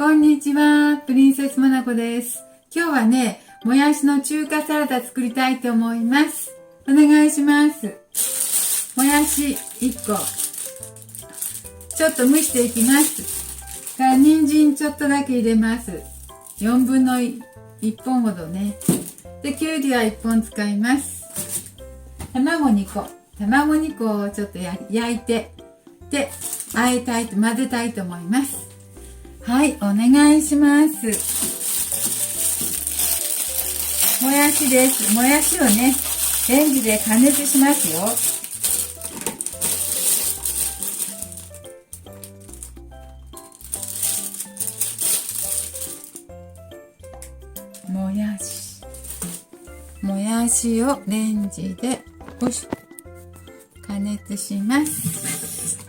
こんにちは、プリンセスモナコです。今日はね、もやしの中華サラダ作りたいと思います。お願いします。もやし1個。ちょっと蒸していきます。から人参ちょっとだけ入れます。4分の1本ほどね。で、きゅうりは1本使います。卵2個。卵2個をちょっと焼いて、で、混ぜたいと思います。はい、お願いします。もやしです。もやしをね、レンジで加熱しますよ。もやしをレンジで加熱します。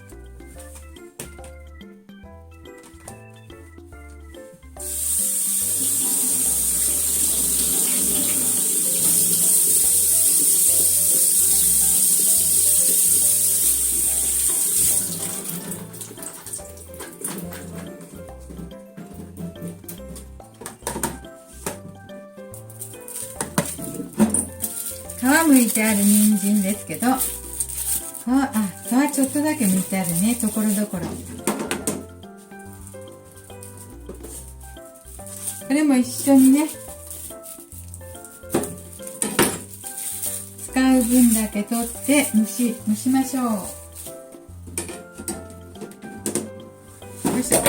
皮むいてある人参ですけど、皮ちょっとだけむいてあるね、ところどころ。これも一緒にね、使う分だけ取って蒸しましょう。よいしょ。は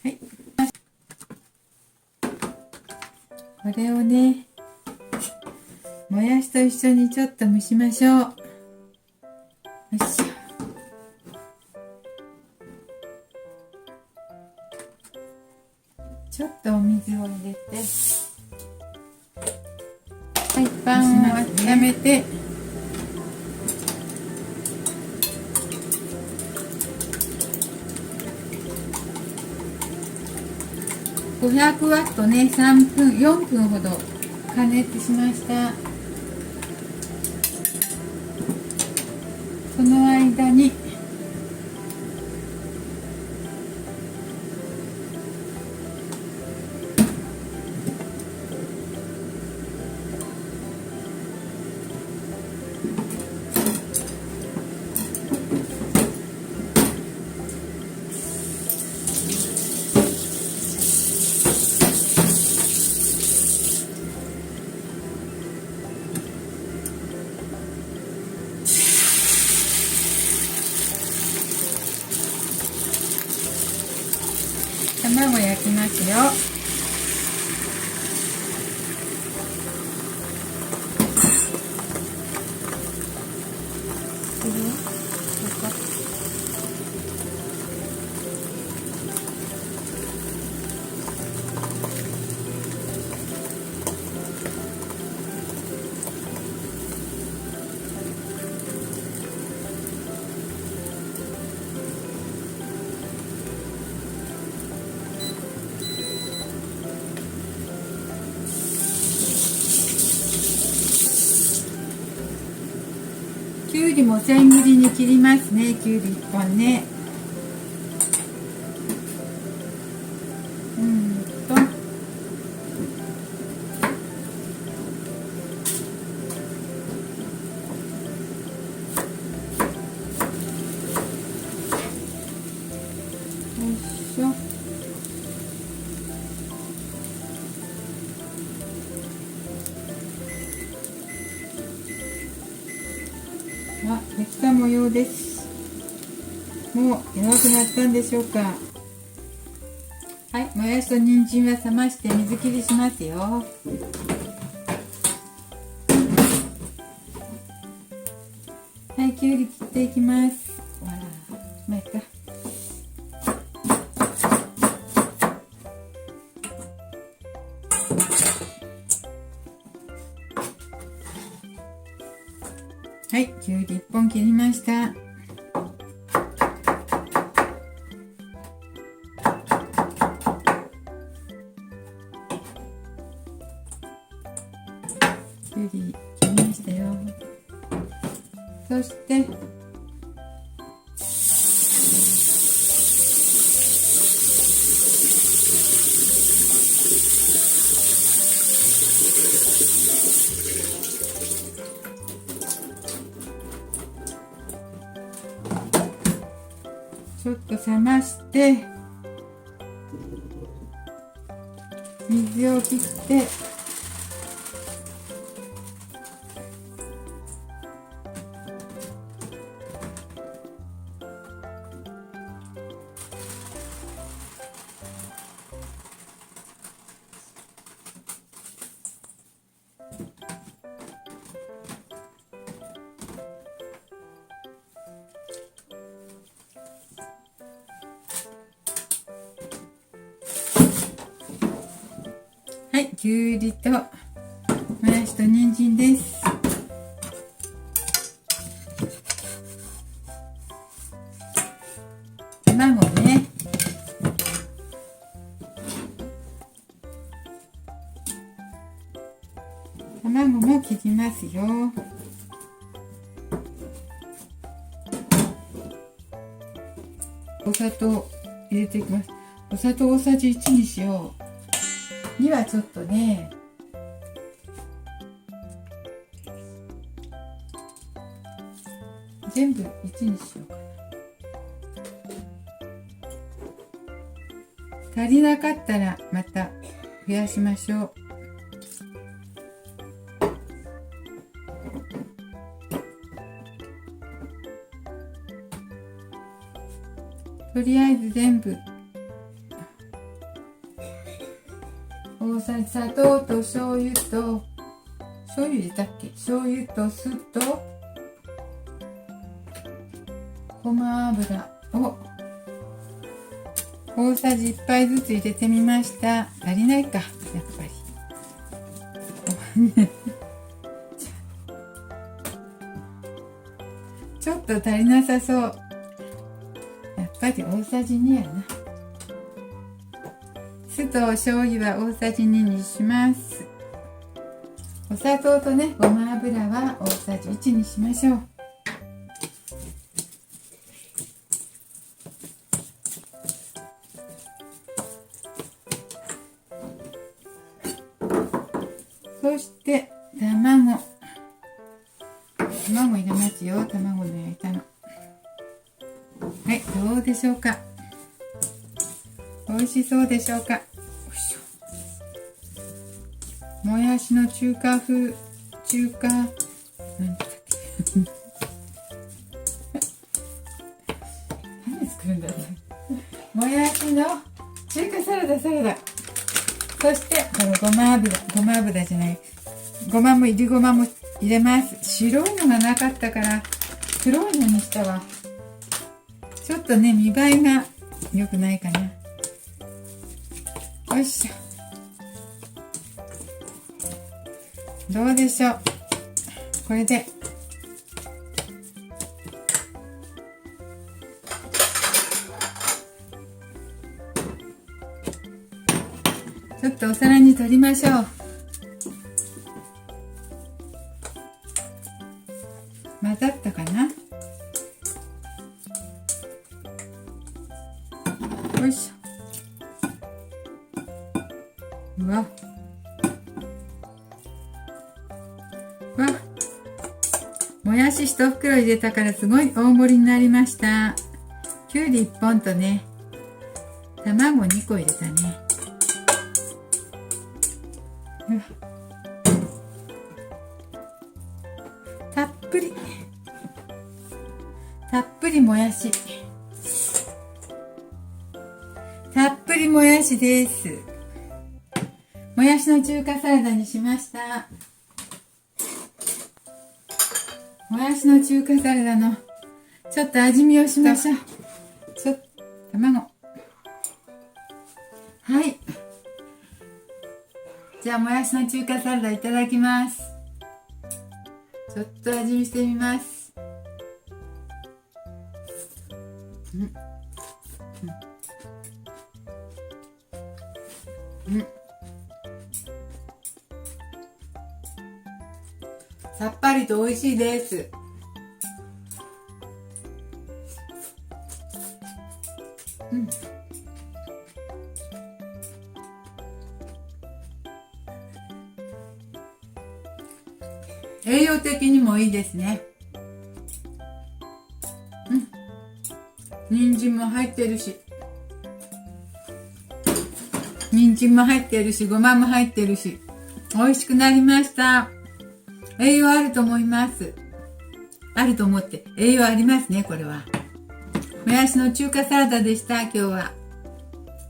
い。これをね、もやしと一緒にちょっと蒸しましょう。よいしょ。ちょっとお水を入れて、フライパンを温めて、500ワットね、4分ほど加熱しました。その間に卵焼きますよ。きゅうりも千切りに切りますね。きゅうり1本ね。よいしょ。できた模様です。もう弱くなったんでしょうか。はい、もやしと人参は冷まして水切りしますよ。はい、きゅうり切っていきます。まあいいか。はい、きゅうり1本切りました。きゅうり切りましたよ。そしてちょっと冷まして水を切ってはい、きゅうりともやしと人参です。卵ね。卵も切りますよ。お砂糖入れていきます。お砂糖大さじ1にしよう。2はちょっとね、全部1にしようかな。足りなかったらまた増やしましょう。とりあえず全部大さじ、砂糖と醤油と醤油入れたっけ、醤油と酢とごま油を大さじ1杯ずつ入れてみました。足りないか、やっぱりちょっと足りなさそう。やっぱり大さじ2やな。酢と醤油は大さじ2にします。お砂糖とね、ごま油は大さじ1にしましょう。そして卵入れますよ。卵の焼いたの。はい、どうでしょうか。美味しそうでしょうか。もやしの中華風、なんだっけ何作るんだろう。もやしの中華サラダ。そしてこのごま油じゃない、いりごまも入れます。白いのがなかったから黒いのにしたわ。ちょっとね、見栄えが良くないかな。よいしょ。どうでしょう。これでちょっとお皿に取りましょう。混ざったかな。よいしょ。うわもやし1袋入れたからすごい大盛りになりました。きゅうり1本とね、卵2個入れたね。たっぷりもやし。たっぷりもやしです。もやしの中華サラダにしました。もやしの中華サラダのちょっと味見をしましょう。卵。はい。じゃあもやしの中華サラダいただきます。ちょっと味見してみます。さっぱりと美味しいです。栄養的にもいいですね。人参も入ってるし。人参も入ってるし、ごまも入ってるし。美味しくなりました。栄養あると思います。あると思って。栄養ありますね、これは。もやしの中華サラダでした、今日は。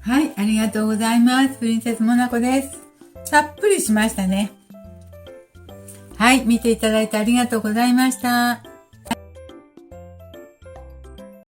はい、ありがとうございます。プリンセスモナコです。たっぷりしましたね。はい、見ていただいてありがとうございました。